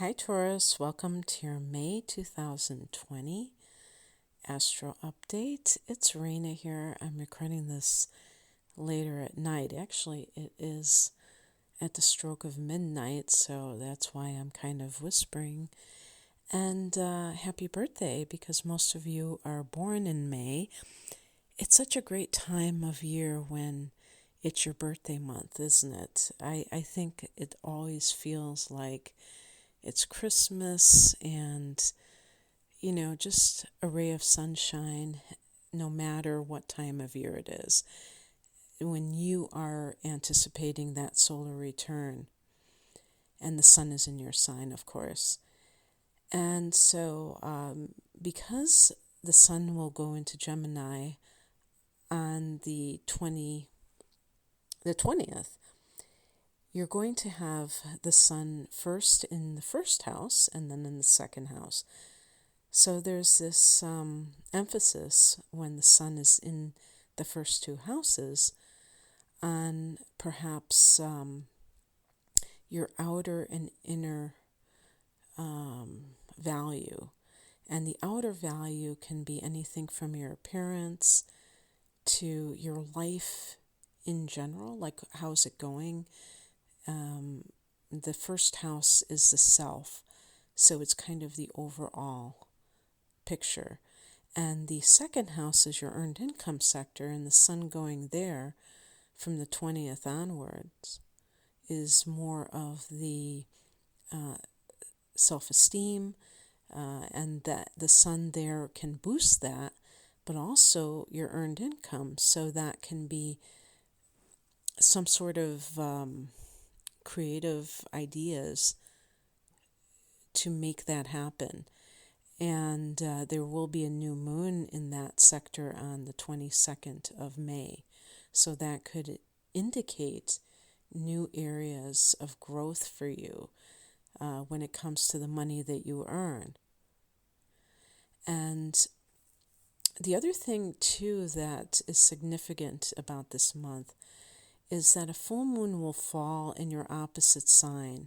Hi Taurus, welcome to your May 2020 Astro Update. It's Raina here. I'm recording this later at night. Actually, it is at the stroke of midnight, so that's why I'm kind of whispering. And happy birthday, because most of you are born in May. It's such a great time of year when it's your birthday month, isn't it? I think it always feels like it's Christmas and, just a ray of sunshine, no matter what time of year it is, when you are anticipating that solar return. And the sun is in your sign, of course. And so, because the sun will go into Gemini on the 20th, you're going to have the sun first in the first house and then in the second house. So there's this emphasis when the sun is in the first two houses on perhaps your outer and inner value. And the outer value can be anything from your appearance to your life in general, like how's it going? The first house is the self, so it's kind of the overall picture. And the second house is your earned income sector, and the sun going there from the 20th onwards is more of the self-esteem, and that the sun there can boost that, but also your earned income. So that can be some sort of creative ideas to make that happen. And there will be a new moon in that sector on the 22nd of May. So that could indicate new areas of growth for you when it comes to the money that you earn. And the other thing, too, that is significant about this month is that a full moon will fall in your opposite sign,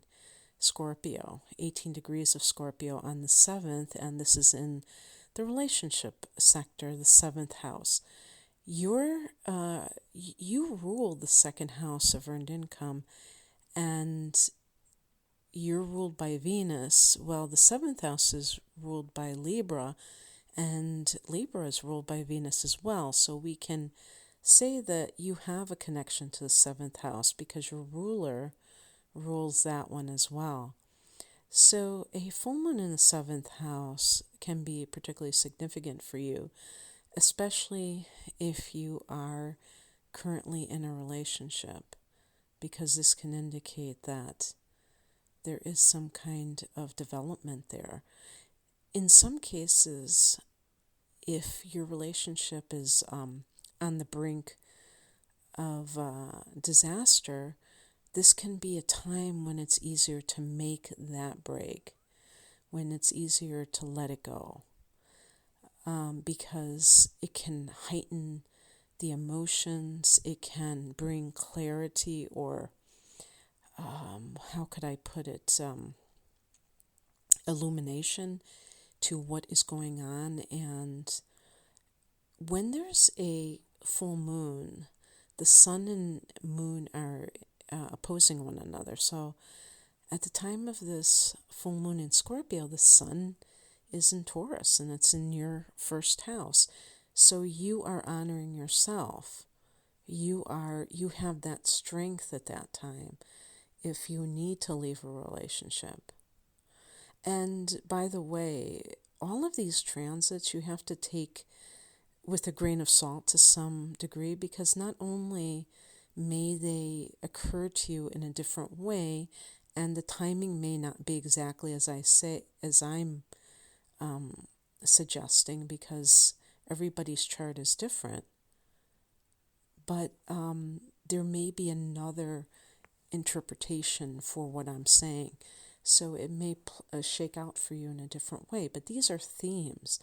Scorpio, 18 degrees of Scorpio on the 7th, and this is in the relationship sector, the 7th house. You rule the second house of earned income, and you're ruled by Venus. Well, the 7th house is ruled by Libra, and Libra is ruled by Venus as well. So we can say that you have a connection to the 7th house because your ruler rules that one as well. So a full moon in the 7th house can be particularly significant for you, especially if you are currently in a relationship, because this can indicate that there is some kind of development there. In some cases, if your relationship is on the brink of disaster, this can be a time when it's easier to make that break, when it's easier to let it go, because it can heighten the emotions, it can bring clarity, or how could I put it, illumination to what is going on. And when there's a full moon, the sun and moon are opposing one another. So at the time of this full moon in Scorpio, the sun is in Taurus and it's in your first house. So you are honoring yourself. You have that strength at that time if you need to leave a relationship. And by the way, all of these transits you have to take with a grain of salt to some degree, because not only may they occur to you in a different way, and the timing may not be exactly as I'm suggesting, because everybody's chart is different, but there may be another interpretation for what I'm saying. So it may shake out for you in a different way. But these are themes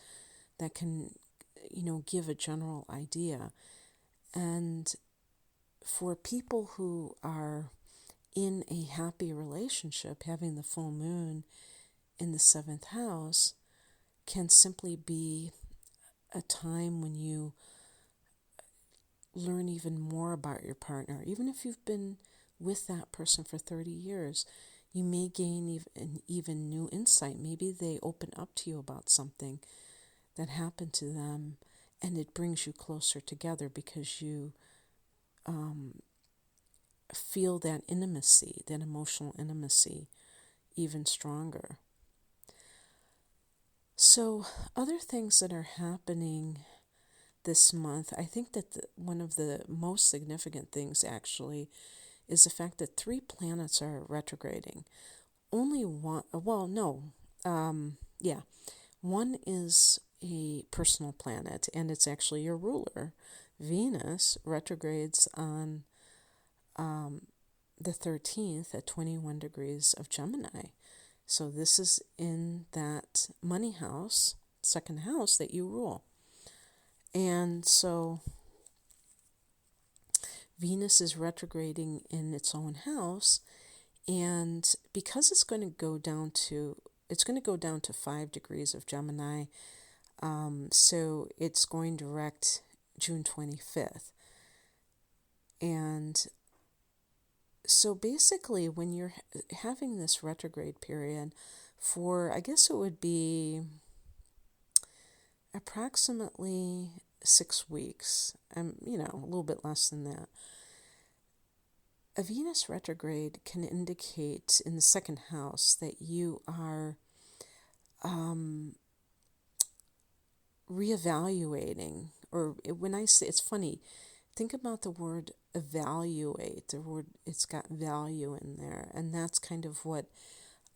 that can, give a general idea. And for people who are in a happy relationship, having the full moon in the seventh house can simply be a time when you learn even more about your partner. Even if you've been with that person for 30 years, you may gain even new insight. Maybe they open up to you about something that happened to them, and it brings you closer together because you feel that intimacy, that emotional intimacy, even stronger. So, other things that are happening this month, I think that one of the most significant things actually is the fact that 3 planets are retrograding. Only one, one is a personal planet, and it's actually your ruler. Venus retrogrades on the 13th at 21 degrees of Gemini. So this is in that money house, second house that you rule. And so Venus is retrograding in its own house, and because it's going to go down to 5 degrees of Gemini, so it's going direct June 25th. And so basically, when you're having this retrograde period for, I guess it would be approximately 6 weeks, a little bit less than that. A Venus retrograde can indicate in the second house that you are reevaluating, or when I say, it's funny, think about the word evaluate. The word, it's got value in there, and that's kind of what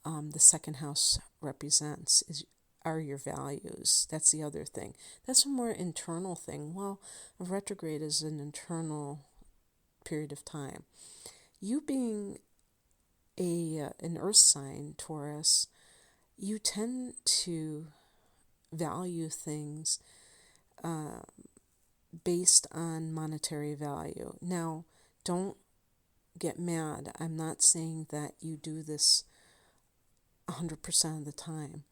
the second house represents, are your values. That's the other thing. That's a more internal thing. Well, a retrograde is an internal period of time. You being an earth sign, Taurus, you tend to value things based on monetary value. Now, don't get mad. I'm not saying that you do this 100% of the time,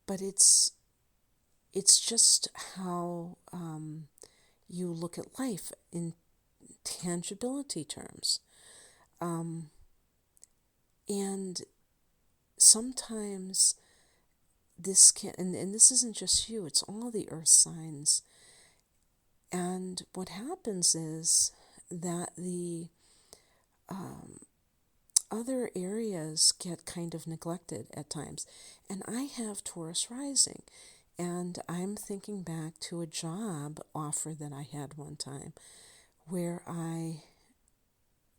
but it's just how you look at life in tangibility terms. And sometimes this can, and this isn't just you, it's all the earth signs. And what happens is that the other areas get kind of neglected at times. And I have Taurus rising, and I'm thinking back to a job offer that I had one time where I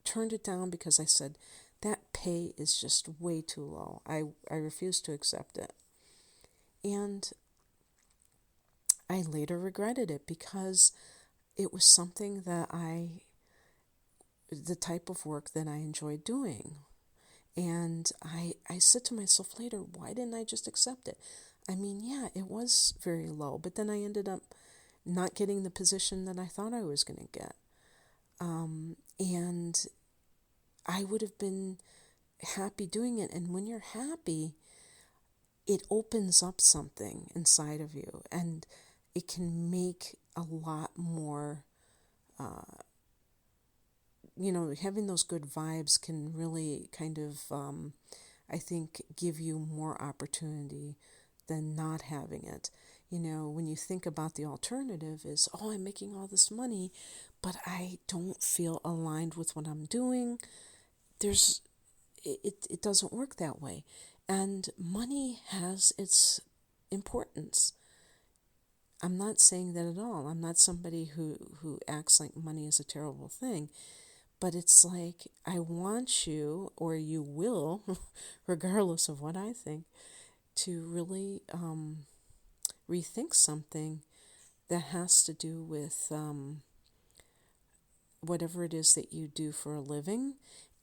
turned it down because I said, that pay is just way too low. I refused to accept it. And I later regretted it because it was something that the type of work that I enjoyed doing. And I said to myself later, why didn't I just accept it? I mean, yeah, it was very low, but then I ended up not getting the position that I thought I was going to get. And I would have been happy doing it. And when you're happy, it opens up something inside of you, and it can make a lot more, having those good vibes can really kind of, I think, give you more opportunity than not having it. When you think about the alternative is, oh, I'm making all this money, but I don't feel aligned with what I'm doing. It doesn't work that way. And money has its importance. I'm not saying that at all. I'm not somebody who acts like money is a terrible thing. But it's like, I want you, or you will, regardless of what I think, to really rethink something that has to do with whatever it is that you do for a living.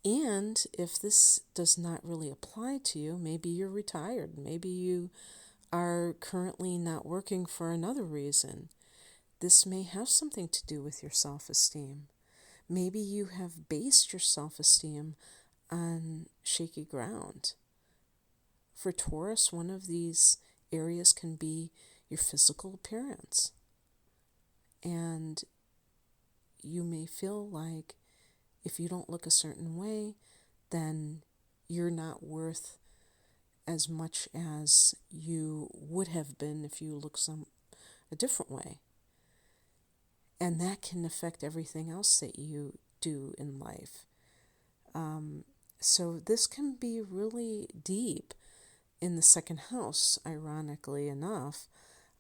And if this does not really apply to you, maybe you're retired, maybe you are currently not working for another reason. This may have something to do with your self-esteem. Maybe you have based your self-esteem on shaky ground for Taurus, one of these areas can be your physical appearance. And you may feel like if you don't look a certain way, then you're not worth as much as you would have been if you look a different way. And that can affect everything else that you do in life. So this can be really deep in the second house, ironically enough.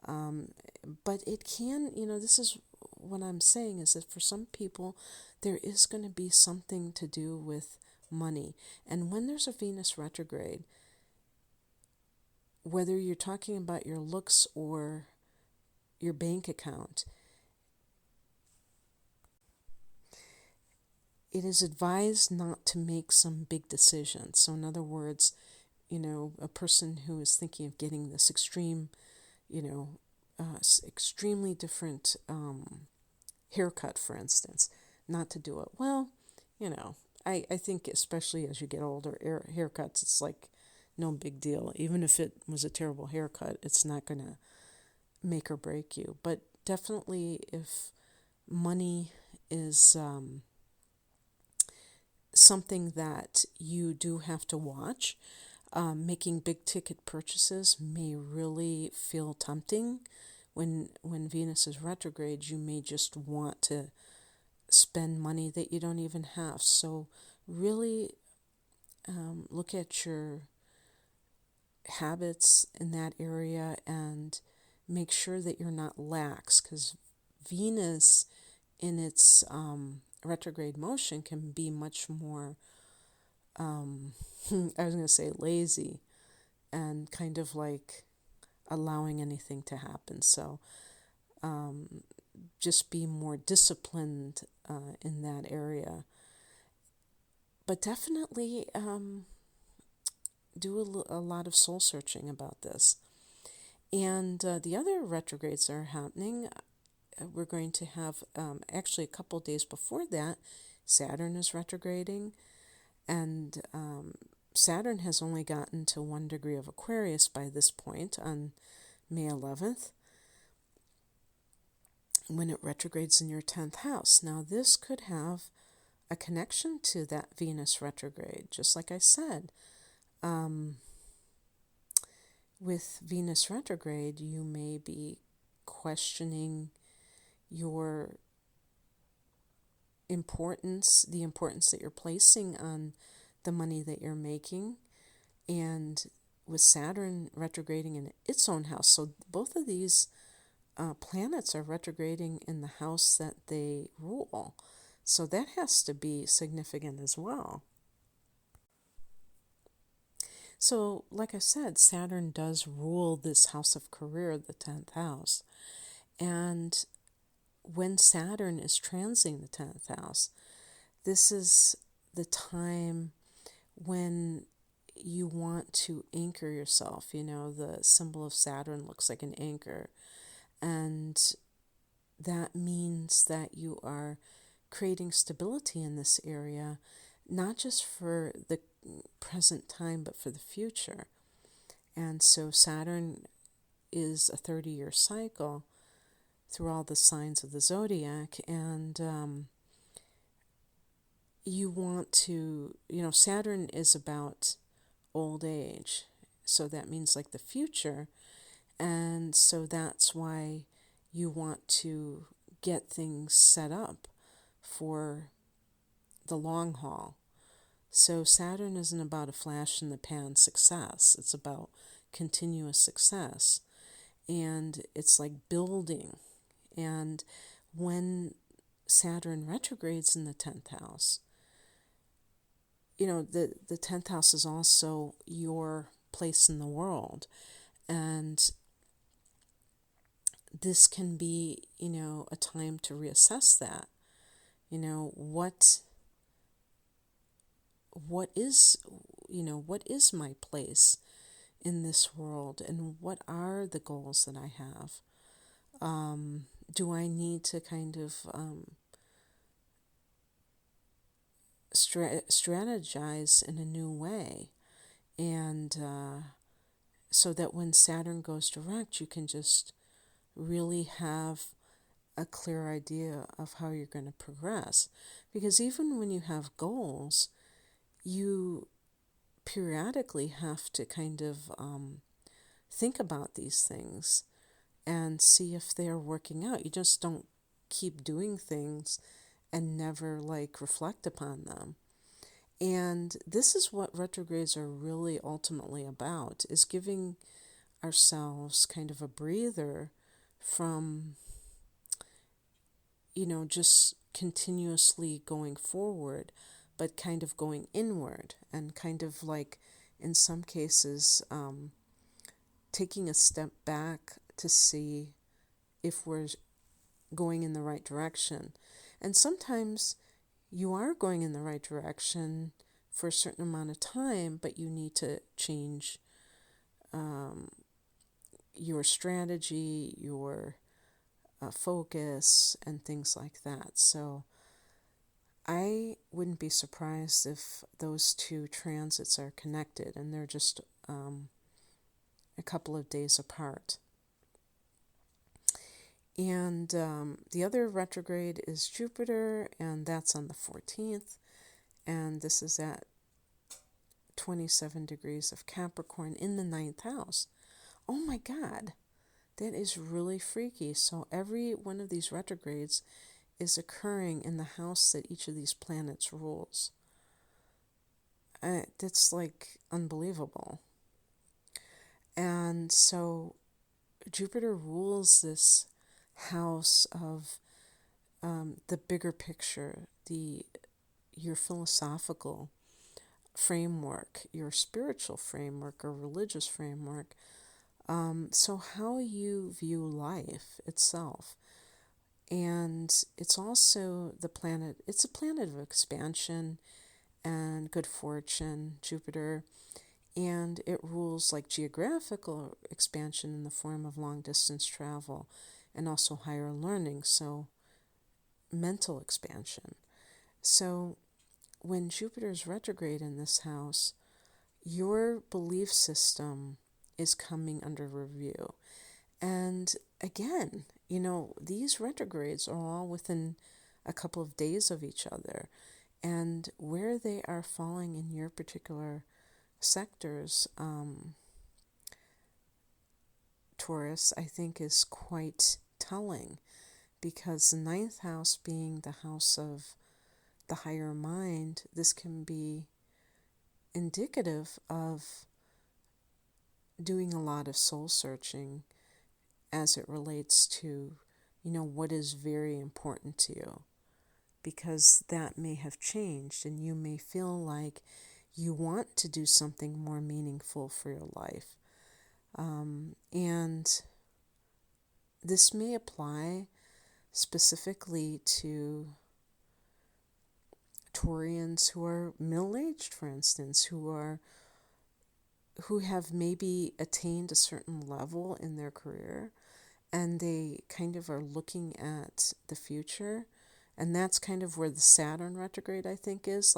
But it can, this is what I'm saying, is that for some people, there is going to be something to do with money. And when there's a Venus retrograde, whether you're talking about your looks or your bank account, it is advised not to make some big decisions. So in other words, a person who is thinking of getting this extremely different haircut, for instance, not to do it. Well, I think especially as you get older, haircuts, it's like no big deal. Even if it was a terrible haircut, it's not going to make or break you. But definitely if money is something that you do have to watch, making big ticket purchases may really feel tempting. When Venus is retrograde, you may just want to spend money that you don't even have. So really look at your habits in that area and make sure that you're not lax, because Venus in its retrograde motion can be much more, I was going to say lazy, and kind of like allowing anything to happen. So just be more disciplined in that area. But definitely do a lot of soul searching about this. And the other retrogrades that are happening, we're going to have actually a couple days before that, Saturn is retrograding. And Saturn has only gotten to 1 degree of Aquarius by this point on May 11th, when it retrogrades in your 10th house. Now, this could have a connection to that Venus retrograde, just like I said. With Venus retrograde, you may be questioning your importance, the importance that you're placing on the money that you're making, and with Saturn retrograding in its own house. So both of these planets are retrograding in the house that they rule. So that has to be significant as well. So, like I said, Saturn does rule this house of career, the 10th house. And when Saturn is transing the 10th house, this is the time when you want to anchor yourself. The symbol of Saturn looks like an anchor. And that means that you are creating stability in this area, not just for the present time, but for the future. And so Saturn is a 30-year cycle through all the signs of the zodiac, and you want to, Saturn is about old age, so that means like the future, and so that's why you want to get things set up for the long haul. So Saturn isn't about a flash in the pan success. It's about continuous success. And it's like building. And when Saturn retrogrades in the 10th house, the 10th house is also your place in the world. And this can be, a time to reassess that. What is my place in this world, and what are the goals that I have? Do I need to kind of strategize in a new way? And so that when Saturn goes direct, you can just really have a clear idea of how you're going to progress. Because even when you have goals, you periodically have to kind of think about these things and see if they're working out. You just don't keep doing things and never reflect upon them. And this is what retrogrades are really ultimately about, is giving ourselves kind of a breather from, just continuously going forward, but kind of going inward and kind of in some cases, taking a step back to see if we're going in the right direction. And sometimes you are going in the right direction for a certain amount of time, but you need to change your strategy, your focus, and things like that. So I wouldn't be surprised if those two transits are connected and they're just a couple of days apart. And the other retrograde is Jupiter, and that's on the 14th. And this is at 27 degrees of Capricorn in the 9th house. Oh my God, that is really freaky. So every one of these retrogrades is occurring in the house that each of these planets rules. That's unbelievable. And so Jupiter rules this house of the bigger picture, your philosophical framework, your spiritual framework or religious framework. So how you view life itself. And it's also it's a planet of expansion and good fortune, Jupiter. And it rules geographical expansion in the form of long distance travel and also higher learning, so mental expansion. So when Jupiter's retrograde in this house, your belief system is coming under review. And again, these retrogrades are all within a couple of days of each other. And where they are falling in your particular sectors, Taurus, I think is quite telling, because the 9th house being the house of the higher mind, this can be indicative of doing a lot of soul searching as it relates to, what is very important to you, because that may have changed and you may feel like you want to do something more meaningful for your life. And this may apply specifically to Taurians who are middle-aged, for instance, who have maybe attained a certain level in their career, and they kind of are looking at the future. And that's kind of where the Saturn retrograde, I think, is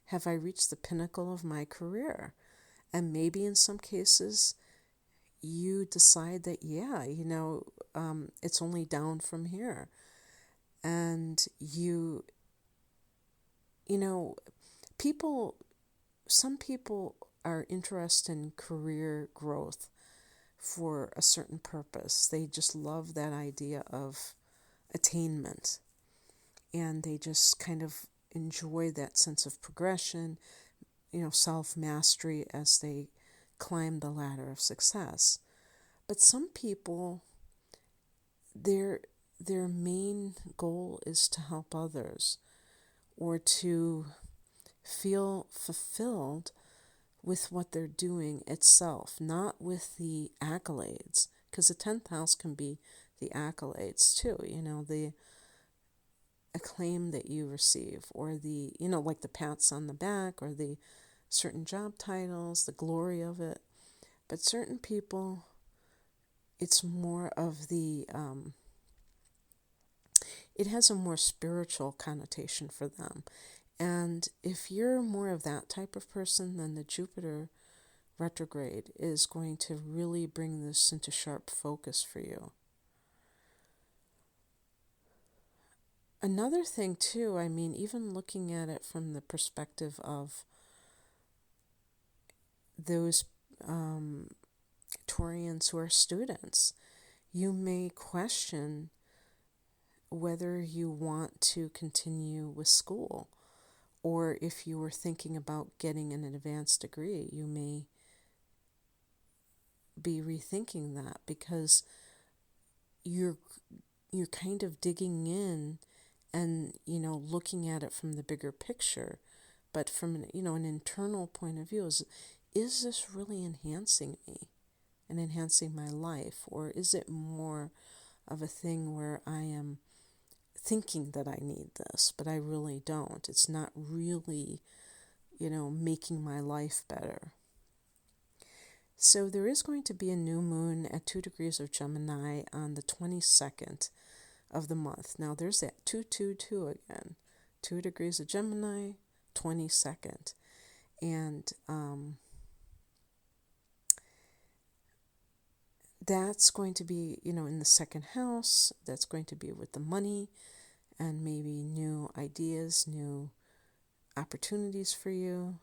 have I reached the pinnacle of my career? And maybe in some cases you decide that, yeah, it's only down from here. And some people are interested in career growth for a certain purpose. They just love that idea of attainment, and they just kind of enjoy that sense of progression, self-mastery as they climb the ladder of success. But some people, their main goal is to help others, or to feel fulfilled with what they're doing itself, not with the accolades, because the 10th house can be the accolades too, the acclaim that you receive, or the, the pats on the back, or the certain job titles, the glory of it. But certain people, it's more of the, it has a more spiritual connotation for them. And if you're more of that type of person, then the Jupiter retrograde is going to really bring this into sharp focus for you. Another thing too, I mean, even looking at it from the perspective of those Taurians who are students, you may question whether you want to continue with school, or if you were thinking about getting an advanced degree, you may be rethinking that, because you're kind of digging in and, looking at it from the bigger picture. But from an internal point of view, is this really enhancing me and enhancing my life? Or is it more of a thing where I am thinking that I need this, but I really don't? It's not really, making my life better. So there is going to be a new moon at 2 degrees of Gemini on the 22nd of the month. Now there's that 222 again. 2 degrees of Gemini, 22nd. And that's going to be, in the second house. That's going to be with the money and maybe new ideas, new opportunities for you.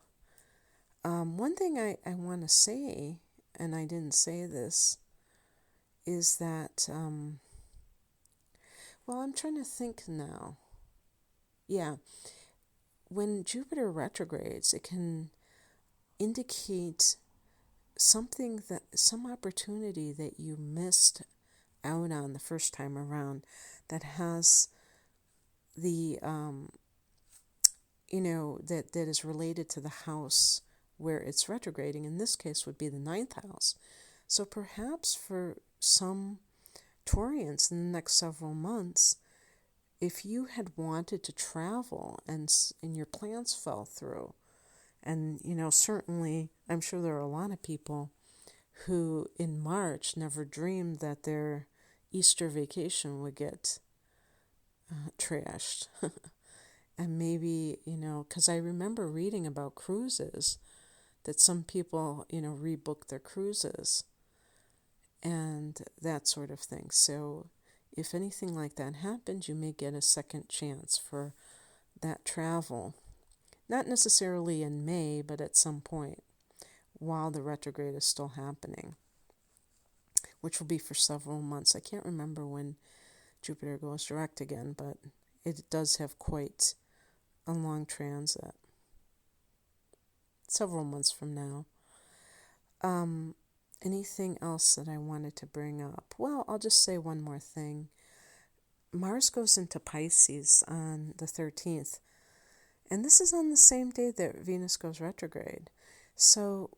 One thing I want to say, and I didn't say this, is that, I'm trying to think now. Yeah, when Jupiter retrogrades, it can indicate some opportunity that you missed out on the first time around, that has the, that is related to the house where it's retrograding. In this case would be the 9th house. So perhaps for some Taurians in the next several months, if you had wanted to travel and your plans fell through, and certainly I'm sure there are a lot of people who in March never dreamed that their Easter vacation would get trashed. And maybe, because I remember reading about cruises, that some people, rebook their cruises and that sort of thing. So if anything like that happens, you may get a second chance for that travel. Not necessarily in May, but at some point while the retrograde is still happening, which will be for several months. I can't remember when Jupiter goes direct again, but it does have quite a long transit. Several months from now. Anything else that I wanted to bring up? Well, I'll just say one more thing. Mars goes into Pisces on the 13th, and this is on the same day that Venus goes retrograde. So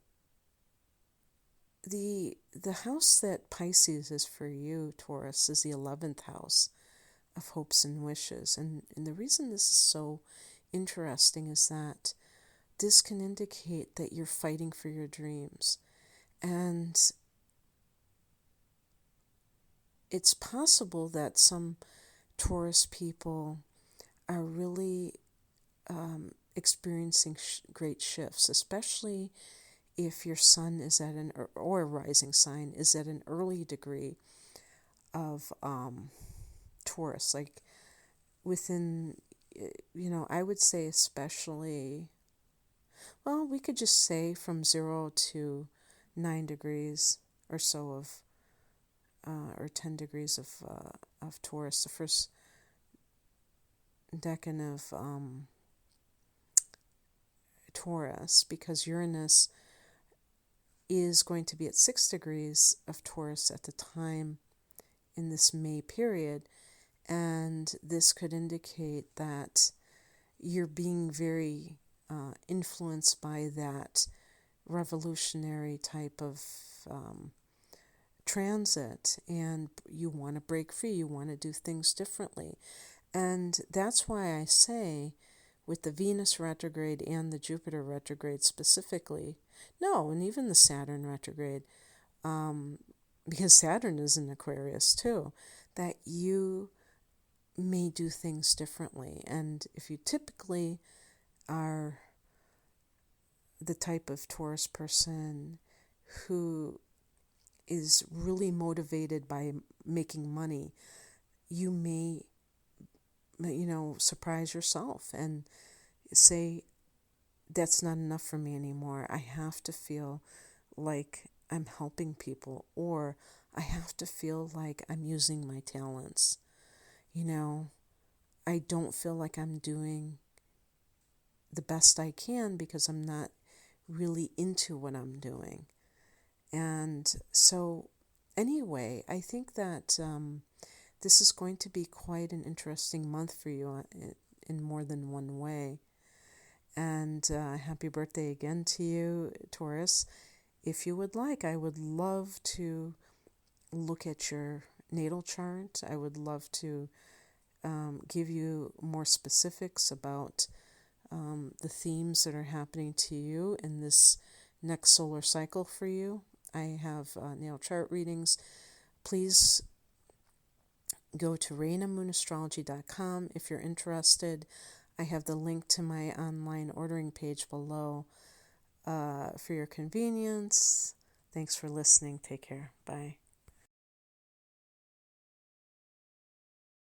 the house that Pisces is for you, Taurus, is the 11th house of hopes and wishes. And the reason this is so interesting is that this can indicate that you're fighting for your dreams. And it's possible that some Taurus people are really experiencing great shifts, especially if your sun is at or rising sign is at an early degree of Taurus, like within, I would say especially, well, we could just say from 0 to 9 degrees or so of, or 10 degrees of Taurus, the first decan of Taurus, because Uranus is going to be at 6 degrees of Taurus at the time in this May period, and this could indicate that you're being very influenced by that revolutionary type of transit, and you want to break free, you want to do things differently. And that's why I say with the Venus retrograde and the Jupiter retrograde specifically, no, and even the Saturn retrograde, because Saturn is in Aquarius too, that you may do things differently. And if you typically are the type of Taurus person who is really motivated by making money, you may, surprise yourself and say, that's not enough for me anymore. I have to feel like I'm helping people, or I have to feel like I'm using my talents. I don't feel like I'm doing the best I can because I'm not really into what I'm doing. And so, anyway, I think that this is going to be quite an interesting month for you in more than one way. And happy birthday again to you, Taurus. If you would like, I would love to look at your natal chart. I would love to give you more specifics about the themes that are happening to you in this next solar cycle for you. I have natal chart readings. Please go to ReinaMoonAstrology.com if you're interested. I have the link to my online ordering page below for your convenience. Thanks for listening. Take care. Bye.